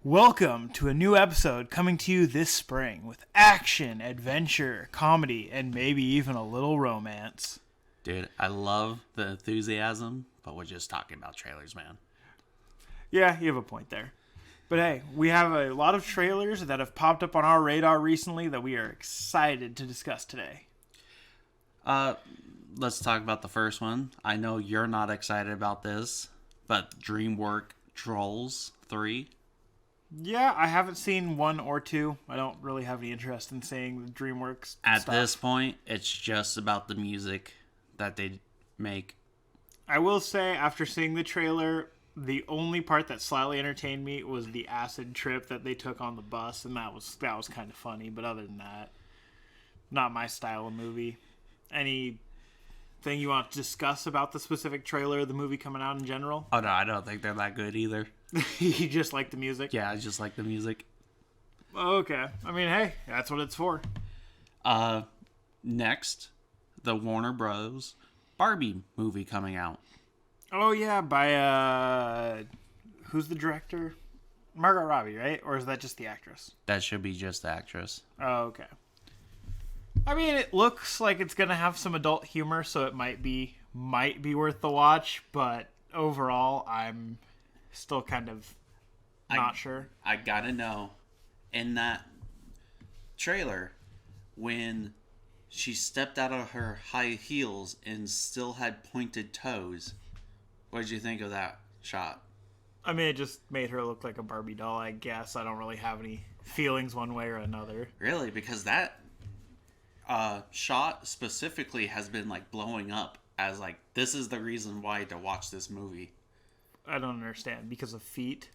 Welcome to a new episode coming to you this spring with action, adventure, comedy, and maybe even a little romance. Dude, I love the enthusiasm, but we're just talking about trailers, man. Yeah, you have a point there. But hey, we have a lot of trailers that have popped up on our radar recently that we are excited to discuss today. Let's talk about the first one. I know you're not excited about this, but DreamWorks Trolls 3. Yeah, I haven't seen 1 or 2. I don't really have any interest in seeing the DreamWorks At stuff. this point, it's just about the music that they make. I will say, after seeing the trailer, the only part that slightly entertained me was the acid trip that they took on the bus, and that was kind of funny. But other than that, not my style of movie. Anything you want to discuss about the specific trailer of the movie coming out in general? Oh no, I don't think they're that good either. You just like the music? Yeah, I just like the music. Okay. I mean, hey, that's what it's for. Next, the Warner Bros. Barbie movie coming out. Oh, yeah, by, who's the director? Margot Robbie, right? Or is that just the actress? That should be just the actress. Oh, okay. I mean, it looks like it's gonna have some adult humor, so it might be worth the watch. But overall, I'm still kind of not sure. I gotta know, in that trailer, when she stepped out of her high heels and still had pointed toes, what did you think of that shot? I mean, it just made her look like a Barbie doll, I guess. I don't really have any feelings one way or another. Really? Because that shot specifically has been like blowing up as like, this is the reason why to watch this movie. I don't understand. Because of feet?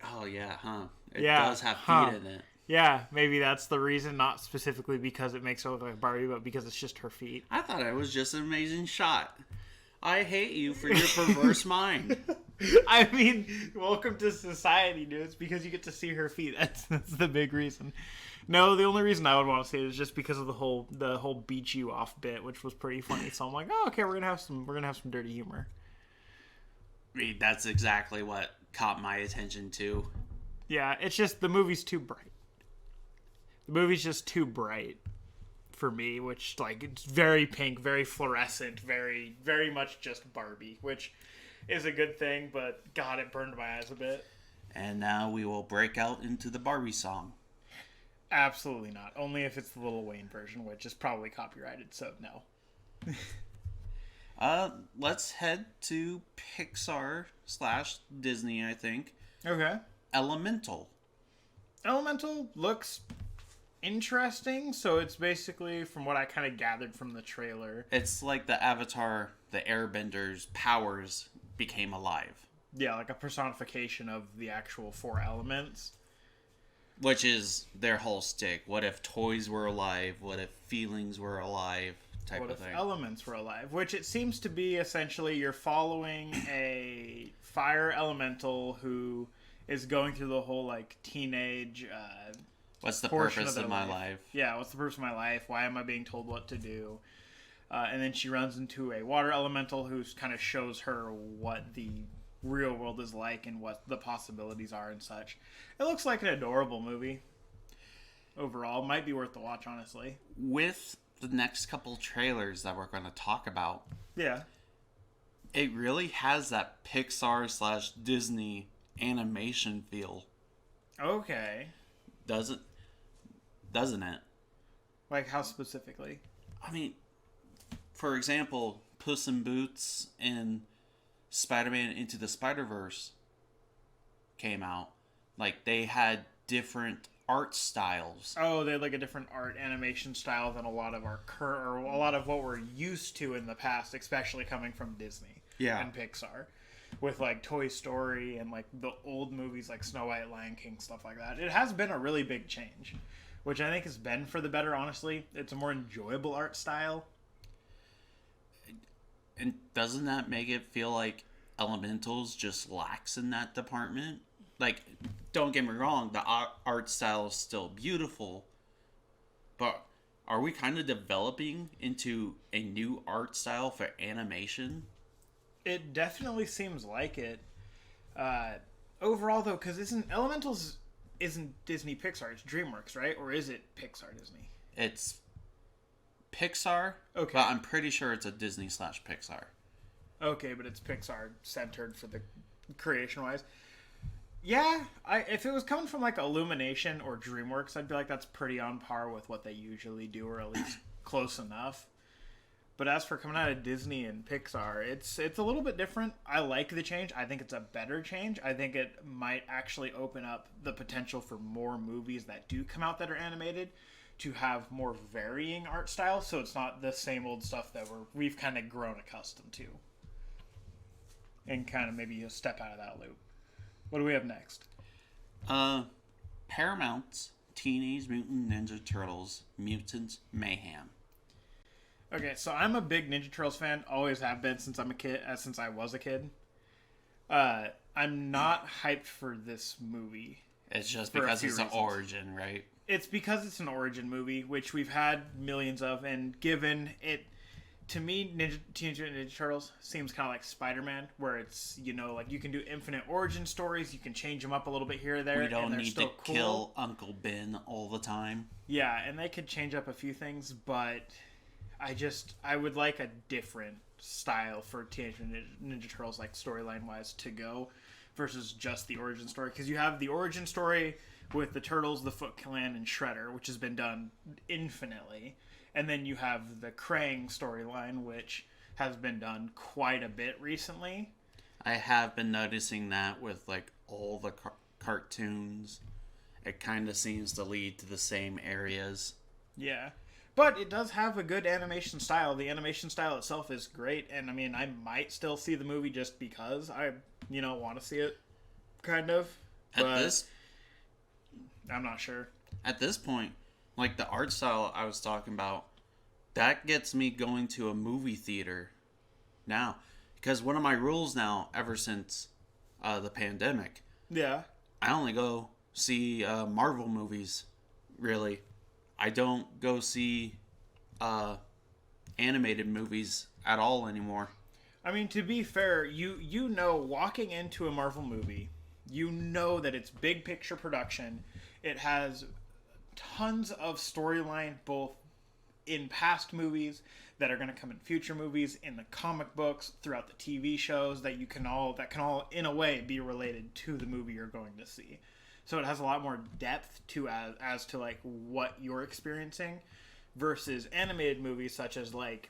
Oh yeah, huh? It Yeah, does have feet in it. Yeah, maybe that's the reason. Not specifically because it makes her look like Barbie, but because it's just her feet. I thought it was just an amazing shot. I hate you for your perverse mind. I mean, welcome to society, dude. It's because you get to see her feet. That's the big reason. No, the only reason I would want to see it is just because of the whole beat you off bit, which was pretty funny. So I'm like, oh, okay, we're gonna have some dirty humor. I mean, that's exactly what caught my attention too. Yeah, it's just the movie's too bright. The movie's just too bright for me, which like it's very pink, very fluorescent, very very much just Barbie, which is a good thing, but God, it burned my eyes a bit. And now we will break out into the Barbie song. Absolutely not. Only if it's the Lil Wayne version, which is probably copyrighted, so no. Let's head to Pixar / Disney, I think. Okay. Elemental. Elemental looks interesting, so it's basically, from what I kind of gathered from the trailer. It's like the Avatar, the Airbender's powers became alive. Yeah, like a personification of the actual 4 elements. Which is their whole stick. What if toys were alive? What if feelings were alive? Type What of if thing. elements were alive? Which it seems to be essentially you're following a fire elemental who is going through the whole like teenage What's the portion purpose of my life? Yeah, what's the purpose of my life? Why am I being told what to do? And then she runs into a water elemental who kind of shows her what the real world is like and what the possibilities are and such. It looks like an adorable movie. Overall, might be worth the watch, honestly. With the next couple trailers that we're going to talk about, Yeah. it really has that Pixar / Disney animation feel. Okay. Doesn't it? Like how specifically? I mean, for example, Puss in Boots and Spider-Man Into the Spider-Verse came out. Like, they had different art styles. Oh, they had like a different art animation style than a lot of our current, or a lot of what we're used to in the past, especially coming from Disney and Pixar, with like Toy Story and like the old movies like Snow White, Lion King, stuff like that. It has been a really big change, which I think has been for the better. Honestly, it's a more enjoyable art style. And doesn't that make it feel like Elementals just lacks in that department? Like, don't get me wrong, the art style is still beautiful, but are we kind of developing into a new art style for animation? It definitely seems like it. overall though, because isn't Disney Pixar? It's DreamWorks, right? Or is it Pixar Disney? It's Pixar. Okay, but I'm pretty sure it's a Disney/Pixar. Okay, but it's Pixar centered for the creation wise. Yeah, if it was coming from like Illumination or DreamWorks, I'd be like that's pretty on par with what they usually do, or at least close enough. But as for coming out of Disney and Pixar, it's a little bit different. I like the change. I think it's a better change. I think it might actually open up the potential for more movies that do come out that are animated to have more varying art styles, so it's not the same old stuff that we've kind of grown accustomed to. And kind of maybe a step out of that loop. What do we have next? Paramount's Teenage Mutant Ninja Turtles Mutant Mayhem. Okay, so I'm a big Ninja Turtles fan. Always have been since since I was a kid. I'm not hyped for this movie. It's just because it's an origin, right? It's because it's an origin movie, which we've had millions of, and given it, to me, Teenage Mutant Ninja Turtles seems kind of like Spider-Man, where it's, like you can do infinite origin stories, you can change them up a little bit here or there. We don't need to cool. kill Uncle Ben all the time. Yeah, and they could change up a few things, but I would like a different style for Teenage Mutant Ninja Turtles, like storyline-wise, to go, versus just the origin story. Because you have the origin story with the Turtles, the Foot Clan, and Shredder, which has been done infinitely. And then you have the Krang storyline, which has been done quite a bit recently. I have been noticing that with like all the cartoons. It kind of seems to lead to the same areas. Yeah. But it does have a good animation style. The animation style itself is great. And I mean, I might still see the movie just because I, want to see it. Kind of. I'm not sure. At this point, like the art style I was talking about, that gets me going to a movie theater now. Because one of my rules now, ever since the pandemic, yeah, I only go see Marvel movies, really. I don't go see animated movies at all anymore. I mean, to be fair, you know, walking into a Marvel movie, you know that it's big picture production. It has tons of storyline, both in past movies that are going to come in future movies, in the comic books, throughout the TV shows that can all in a way be related to the movie you're going to see. So it has a lot more depth to as to like what you're experiencing versus animated movies such as like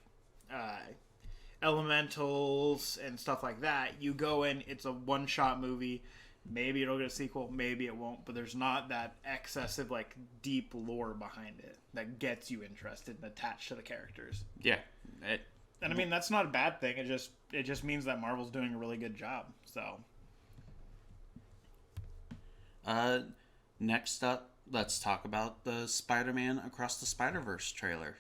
Elementals and stuff like that. You go in, it's a one-shot movie. Maybe it'll get a sequel, maybe it won't, but there's not that excessive, like, deep lore behind it that gets you interested and attached to the characters. Yeah. And I mean, that's not a bad thing. It just means that Marvel's doing a really good job, so. Next up, let's talk about the Spider-Man Across the Spider-Verse trailer.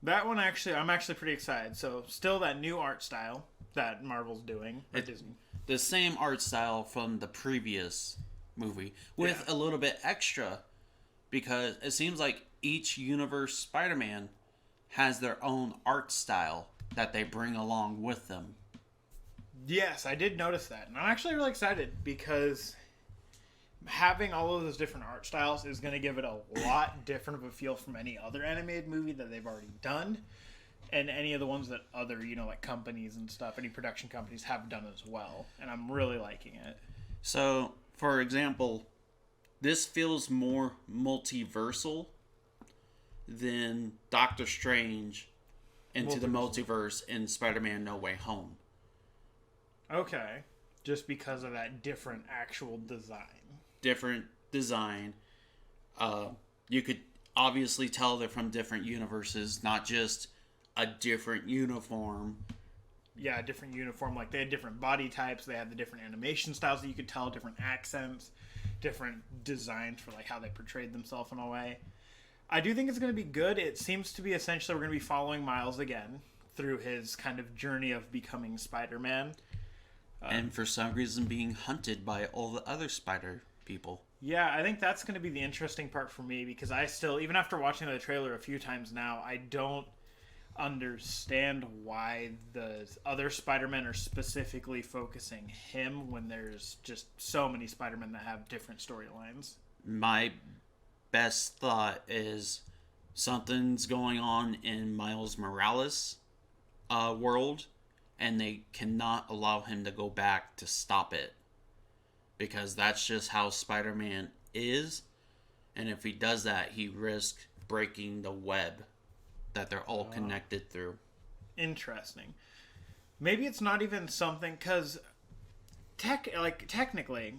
That one, I'm actually pretty excited. So, still that new art style that Marvel's doing, or Disney. The same art style from the previous movie with a little bit extra, because it seems like each universe Spider-Man has their own art style that they bring along with them. Yes, I did notice that. And I'm actually really excited because having all of those different art styles is going to give it a lot different of a feel from any other animated movie that they've already done. And any of the ones that other, like companies and stuff, any production companies have done as well. And I'm really liking it. So, for example, this feels more multiversal than Doctor Strange into the multiverse in Spider-Man No Way Home. Okay. Just because of that different actual design. Different design. You could obviously tell they're from different universes, not just a different uniform. Yeah, a different uniform. Like, they had different body types. They had the different animation styles that you could tell, different accents, different designs for, like, how they portrayed themselves in a way. I do think it's going to be good. It seems to be essentially we're going to be following Miles again through his kind of journey of becoming Spider-Man. And for some reason being hunted by all the other spider people. Yeah, I think that's going to be the interesting part for me, because I still, even after watching the trailer a few times now, I don't understand why the other Spider-Men are specifically focusing him when there's just so many Spider-Men that have different storylines. My best thought is something's going on in Miles Morales' world, and they cannot allow him to go back to stop it. Because that's just how Spider-Man is. And if he does that, he risks breaking the web that they're all connected through. Interesting. Maybe it's not even something, because technically,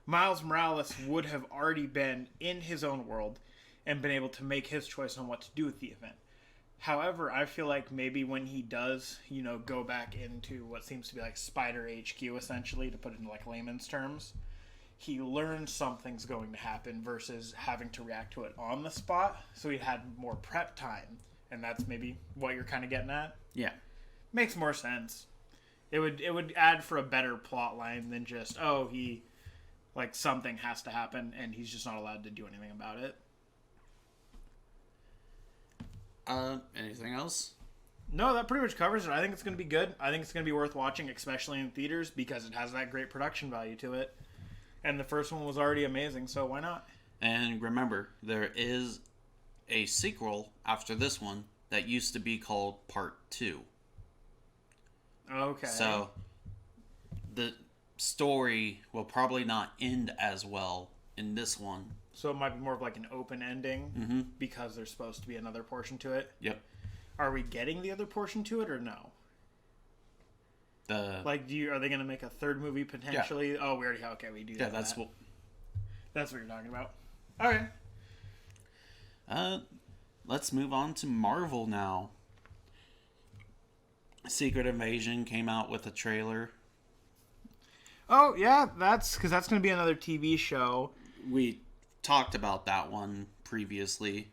Miles Morales would have already been in his own world and been able to make his choice on what to do with the event. However, I feel like maybe when he does, go back into what seems to be like Spider HQ, essentially, to put it in like layman's terms, he learns something's going to happen versus having to react to it on the spot. So he had more prep time, and that's maybe what you're kind of getting at. Yeah, makes more sense. It would add for a better plot line than just something has to happen and he's just not allowed to do anything about it. Anything else? No, that pretty much covers it. I think it's going to be good. I think it's going to be worth watching, especially in theaters, because it has that great production value to it. And the first one was already amazing, so why not? And remember, there is a sequel after this one that used to be called Part 2. Okay. So, the story will probably not end as well in this one. So it might be more of like an open ending because there's supposed to be another portion to it? Yep. Are we getting the other portion to it or no? Are they going to make a third movie potentially? Yeah. Oh, we already have. Okay, we do that. Yeah, that's what you're talking about. All right. Let's move on to Marvel now. Secret Invasion came out with a trailer. Oh, yeah, that's going to be another TV show. We talked about that one previously.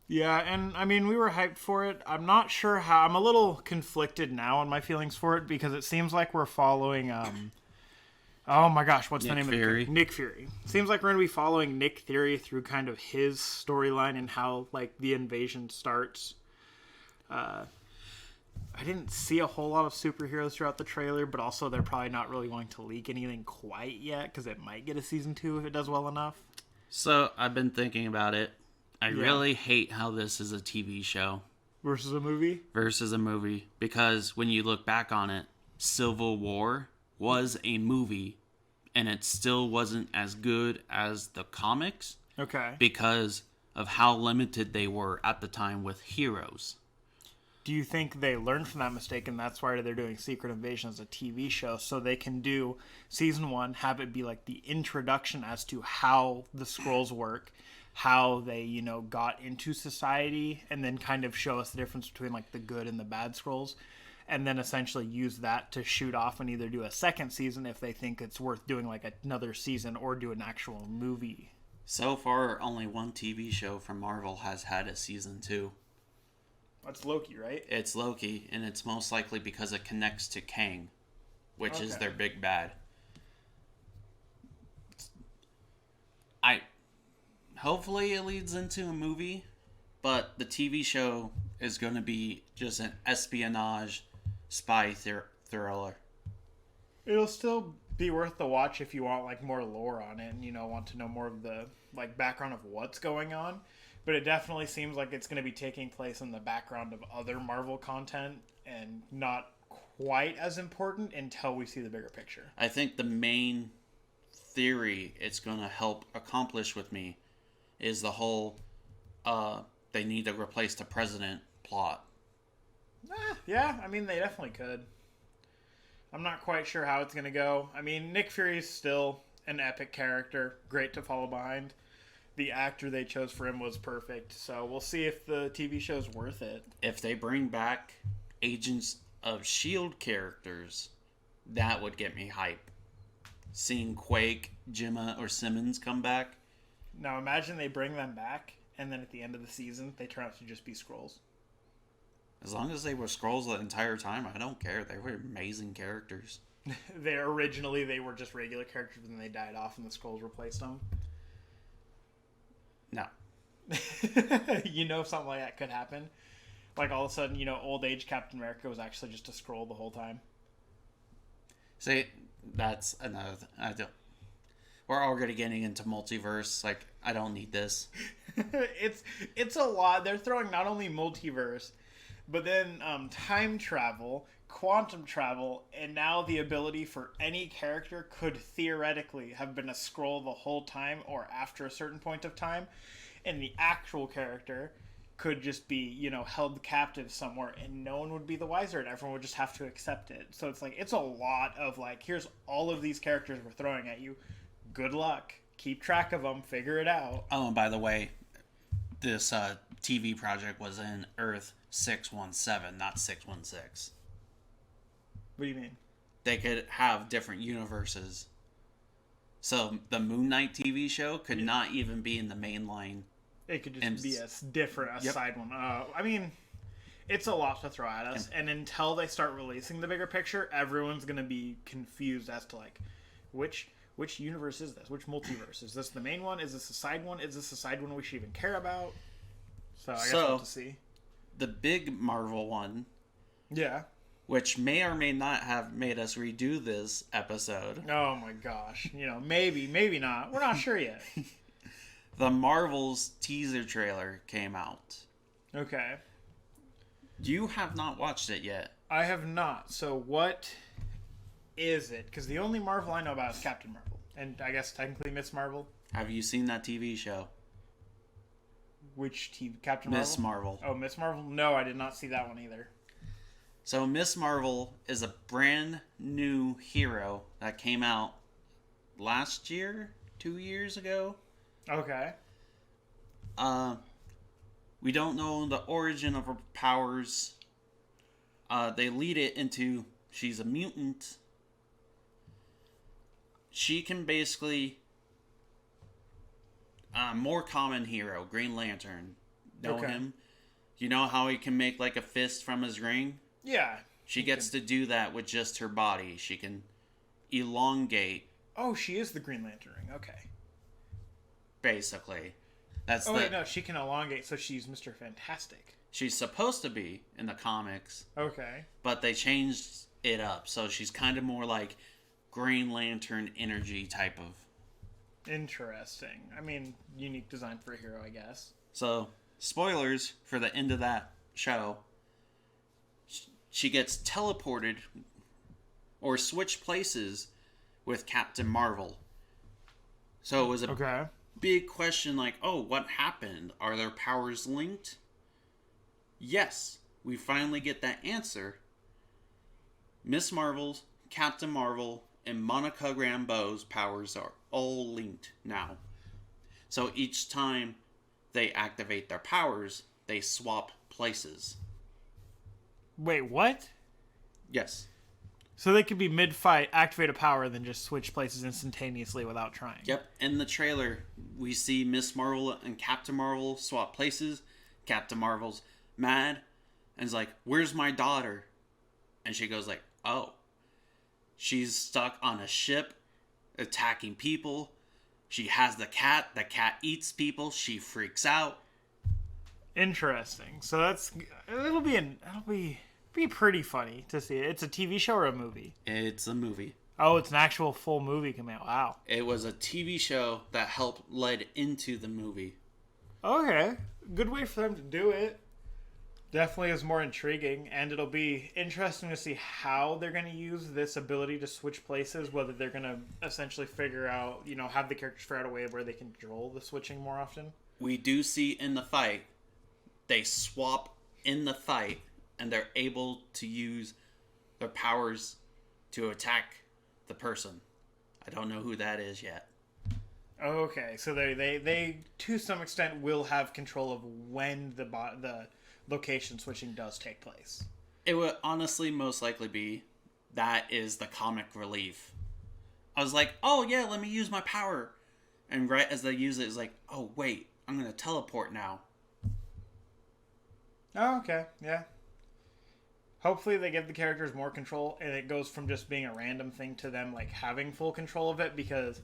Yeah, and I mean, we were hyped for it. I'm not sure how. I'm a little conflicted now on my feelings for it because it seems like we're following. Oh my gosh, what's the name Fury. of it? Nick Fury. Seems like we're going to be following Nick Fury through kind of his storyline and how the invasion starts. I didn't see a whole lot of superheroes throughout the trailer, but also they're probably not really going to leak anything quite yet because it might get a season 2 if it does well enough. So I've been thinking about it. I really hate how this is a TV show. Versus a movie? Because when you look back on it, Civil War was a movie, and it still wasn't as good as the comics. Okay. Because of how limited they were at the time with heroes. Do you think they learned from that mistake and that's why they're doing Secret Invasion as a TV show so they can do season 1, have it be like the introduction as to how the Skrulls work, how they, got into society, and then kind of show us the difference between like the good and the bad Skrulls, and then essentially use that to shoot off and either do a second season if they think it's worth doing like another season or do an actual movie. So far, only one TV show from Marvel has had a season 2. That's Loki, right? It's Loki, and it's most likely because it connects to Kang, which is their big bad. Hopefully it leads into a movie, but the TV show is going to be just an espionage spy thriller. It'll still be worth the watch if you want like more lore on it and want to know more of the like background of what's going on. But it definitely seems like it's going to be taking place in the background of other Marvel content and not quite as important until we see the bigger picture. I think the main theory it's going to help accomplish with me is the whole they need to replace the president plot. Yeah, I mean, they definitely could. I'm not quite sure how it's going to go. I mean, Nick Fury's still an epic character, great to follow behind. The actor they chose for him was perfect, so we'll see if the TV show's worth it. If they bring back Agents of S.H.I.E.L.D. characters, that would get me hype. Seeing Quake, Gemma, or Simmons come back. Now imagine they bring them back, and then at the end of the season, they turn out to just be Skrulls. As long as they were Skrulls the entire time, I don't care. They were amazing characters. Originally, they were just regular characters, and then they died off, and the Skrulls replaced them. No. Something like that could happen. Like, all of a sudden, old age Captain America was actually just a scroll the whole time. See, that's another... We're already getting into multiverse. Like, I don't need this. It's a lot. They're throwing not only multiverse, but then time travel, quantum travel, and now the ability for any character could theoretically have been a scroll the whole time or after a certain point of time, and the actual character could just be, held captive somewhere, and no one would be the wiser, and everyone would just have to accept it. So it's like, it's a lot of like, here's all of these characters we're throwing at you. Good luck. Keep track of them. Figure it out. Oh, and by the way, this TV project was in Earth 617, not 616. What do you mean? They could have different universes. So the Moon Knight TV show could not even be in the main line. It could just be a side one. I mean, it's a lot to throw at us. And until they start releasing the bigger picture, everyone's going to be confused as to, like, which universe is this? Which multiverse? Is this the main one? Is this a side one? Is this a side one we should even care about? So I guess we'll have to see. The big Marvel one. Yeah. Which may or may not have made us redo this episode. Oh my gosh. Maybe, maybe not. We're not sure yet. The Marvel's teaser trailer came out. Okay. You have not watched it yet. I have not. So what is it? Because the only Marvel I know about is Captain Marvel. And I guess technically Miss Marvel. Have you seen that TV show? Which TV? Captain Marvel? Miss Marvel. Oh, Miss Marvel? No, I did not see that one either. So Miss Marvel is a brand new hero that came out last year, 2 years ago. Okay. We don't know the origin of her powers. They lead it into she's a mutant. She can basically... more common hero, Green Lantern. Know him? You know how he can make like a fist from his ring? Yeah. She gets to do that with just her body. She can elongate. Oh, she is the Green Lantern ring. Okay. Basically. That's wait, no, she can elongate, so she's Mr. Fantastic. She's supposed to be in the comics. Okay. But they changed it up, so she's kind of more like Green Lantern energy type of. Interesting. I mean, unique design for a hero, I guess. So, spoilers for the end of that show. She gets teleported or switched places with Captain Marvel. So it was a big question like, oh, what happened? Are their powers linked? Yes, we finally get that answer. Miss Marvel's, Captain Marvel, and Monica Rambeau's powers are all linked now. So each time they activate their powers, they swap places. Wait, what? Yes. So they could be mid-fight, activate a power, then just switch places instantaneously without trying. Yep. In the trailer, we see Miss Marvel and Captain Marvel swap places. Captain Marvel's mad and is like, "Where's my daughter?" And she goes like, "Oh, she's stuck on a ship attacking people. She has the cat. The cat eats people. She freaks out." Interesting. So it'll be pretty funny to see it. It's a TV show or a movie? It's a movie. Oh, it's an actual full movie coming out. Wow. It was a TV show that helped led into the movie. Okay. Good way for them to do it. Definitely is more intriguing, and it'll be interesting to see how they're going to use this ability to switch places, whether they're going to essentially figure out, have the characters figure out a way where they can control the switching more often. We do see in the fight, they swap in the fight, and they're able to use their powers to attack the person. I don't know who that is yet. Okay, so they to some extent will have control of when the location switching does take place. It would honestly most likely be that is the comic relief. I was like, oh yeah, let me use my power. And right as they use it, it's like, oh wait, I'm going to teleport now. Oh, okay, yeah. Hopefully they give the characters more control and it goes from just being a random thing to them like having full control of it, because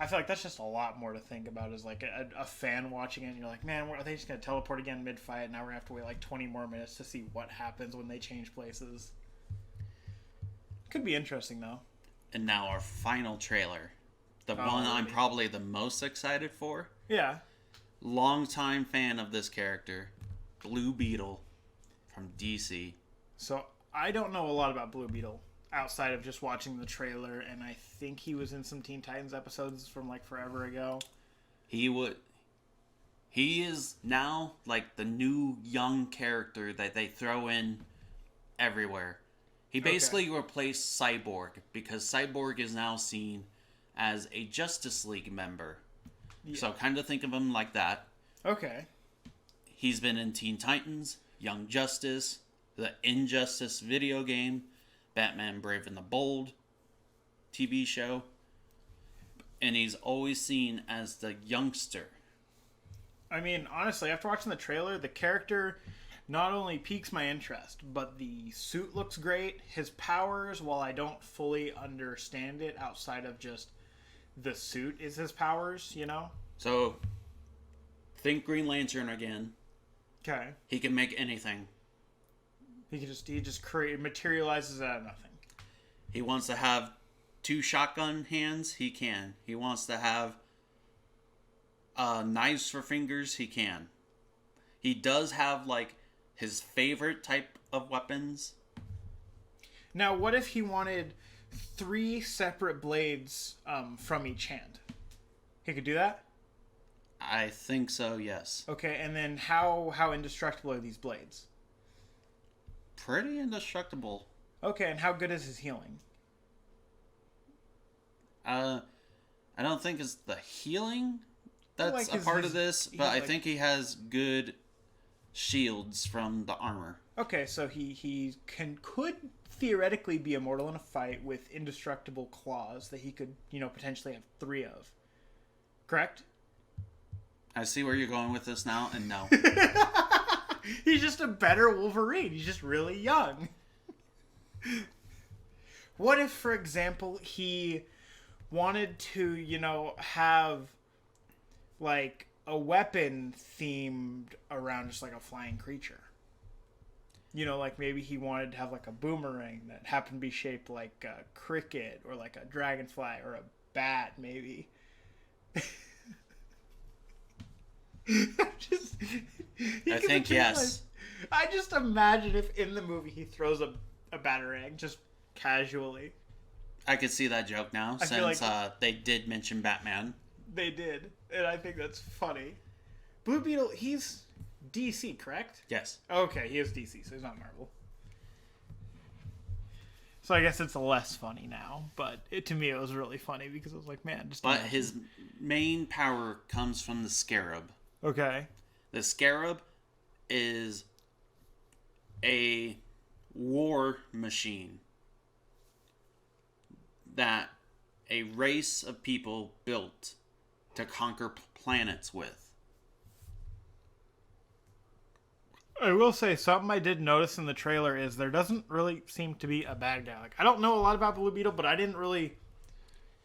I feel like that's just a lot more to think about as like a fan watching it and you're like, man, are they just going to teleport again mid-fight? Now we're going to have to wait like 20 more minutes to see what happens when they change places. Could be interesting, though. And now our final trailer. The one I'm probably the most excited for. Yeah. Longtime fan of this character, Blue Beetle from DC. So I don't know a lot about Blue Beetle outside of just watching the trailer, and I think he was in some Teen Titans episodes from like forever ago. He is now like the new young character that they throw in everywhere. He basically replaced Cyborg because Cyborg is now seen as a Justice League member. Yeah. So kind of think of him like that. Okay. He's been in Teen Titans, Young Justice, the Injustice video game, Batman Brave and the Bold TV show, and he's always seen as the youngster. I mean, honestly, after watching the trailer, the character not only piques my interest, but the suit looks great. His powers, while I don't fully understand it outside of just the suit is his powers, you know? So, think Green Lantern again. Okay. He can make anything. He just materializes out of nothing. He wants to have 2 shotgun hands, he can. He wants to have knives for fingers, he can. He does have like his favorite type of weapons. Now, what if he wanted 3 separate blades from each hand? He could do that? I think so, yes. Okay, and then how indestructible are these blades? Pretty indestructible. Okay, and how good is his healing? I don't think it's the healing that's a part of this, but I think he has good shields from the armor. Okay, so he could theoretically be immortal in a fight with indestructible claws that he could, potentially have 3 of. Correct? I see where you're going with this now, and no. He's just a better Wolverine. He's just really young. What if, for example, he wanted to, have, like, a weapon themed around just, like, a flying creature? Like, maybe he wanted to have, like, a boomerang that happened to be shaped like a cricket or, like, a dragonfly or a bat, maybe. I think yes. I just imagine if in the movie he throws a batarang just casually. I could see that joke now since they did mention Batman. They did, and I think that's funny. Blue Beetle, he's DC, correct? Yes. Okay, he is DC, so he's not Marvel. So I guess it's less funny now, but to me it was really funny because I was like, man, just. But his main power comes from the Scarab. Okay. The Scarab is a war machine that a race of people built to conquer planets with. I will say something I did notice in the trailer is there doesn't really seem to be a bad guy. Like, I don't know a lot about Blue Beetle, but I didn't really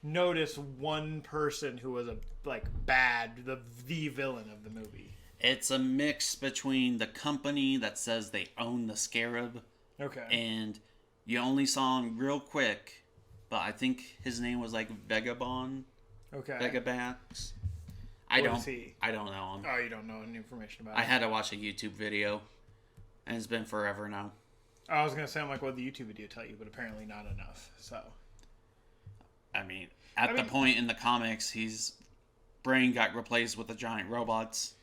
notice one person who was the villain of the movie. It's a mix between the company that says they own the Scarab. Okay. And you only saw him real quick, but I think his name was like Vagabond. Okay. Vagabax. I don't know him. Oh, you don't know any information about I him? had to watch a YouTube video, and it's been forever now. I was going to say, I'm like, what did the YouTube video tell you? But apparently not enough, so. I mean, the point in the comics, his brain got replaced with the giant robots.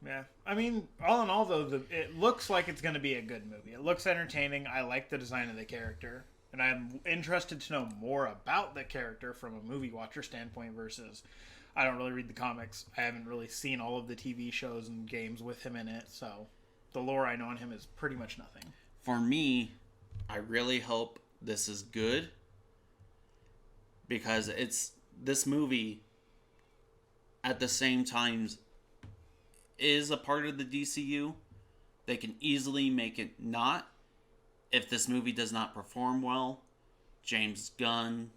Yeah. I mean, all in all, though, it looks like it's going to be a good movie. It looks entertaining. I like the design of the character. And I'm interested to know more about the character from a movie watcher standpoint versus... I don't really read the comics. I haven't really seen all of the TV shows and games with him in it, so the lore I know on him is pretty much nothing. For me, I really hope this is good because this movie at the same time is a part of the DCU. They can easily make it not if this movie does not perform well. James Gunn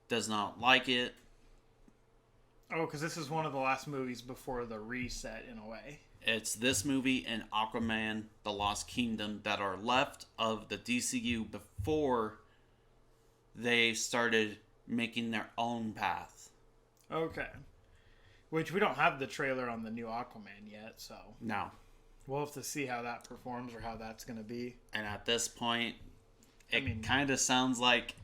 does not like it. Oh, because this is one of the last movies before the reset, in a way. It's this movie and Aquaman, The Lost Kingdom that are left of the DCU before they started making their own path. Okay. Which we don't have the trailer on the new Aquaman yet, so... No. We'll have to see how that performs or how that's going to be. And at this point, it kind of sounds like...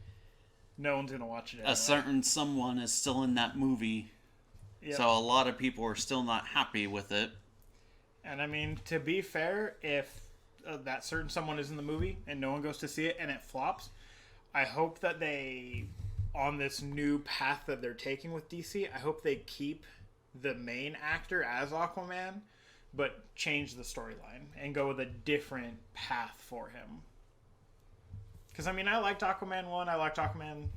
No one's going to watch it anyway. A certain someone is still in that movie. Yep. So a lot of people are still not happy with it. And I mean, to be fair, if that certain someone is in the movie and no one goes to see it and it flops, I hope that they, on this new path that they're taking with DC, I hope they keep the main actor as Aquaman, but change the storyline and go with a different path for him. Because, I mean, I liked Aquaman 1, I liked Aquaman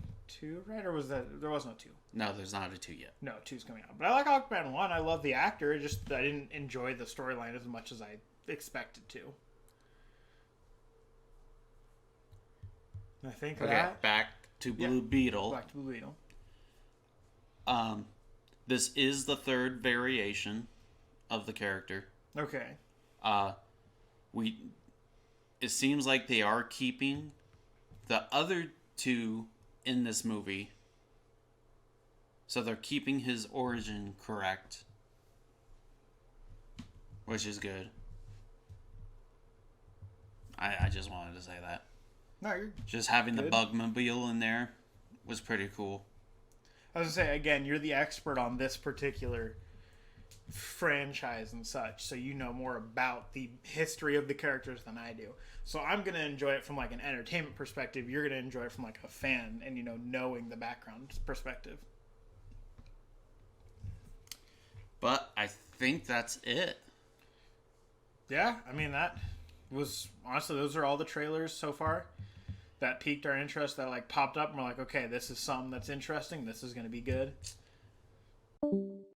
2, right? Or was that... There was no 2. No, there's not a 2 yet. No, 2's coming out. But I like Aquaman 1. I love the actor. It just I didn't enjoy the storyline as much as I expected to. I think back to Blue Beetle. Back to Blue Beetle. This is the third variation of the character. Okay. It seems like they are keeping the other two in this movie. So they're keeping his origin correct. Which is good. I just wanted to say that. No, you're just having good. The Bugmobile in there was pretty cool. I was going to say, again, you're the expert on this particular franchise and such, so you know more about the history of the characters than I do. So I'm going to enjoy it from like an entertainment perspective. You're going to enjoy it from like a fan and, knowing the background perspective. But I think that's it. Yeah, I mean, that was... Honestly, those are all the trailers so far that piqued our interest, that like popped up, and we're like, okay, this is something that's interesting. This is going to be good.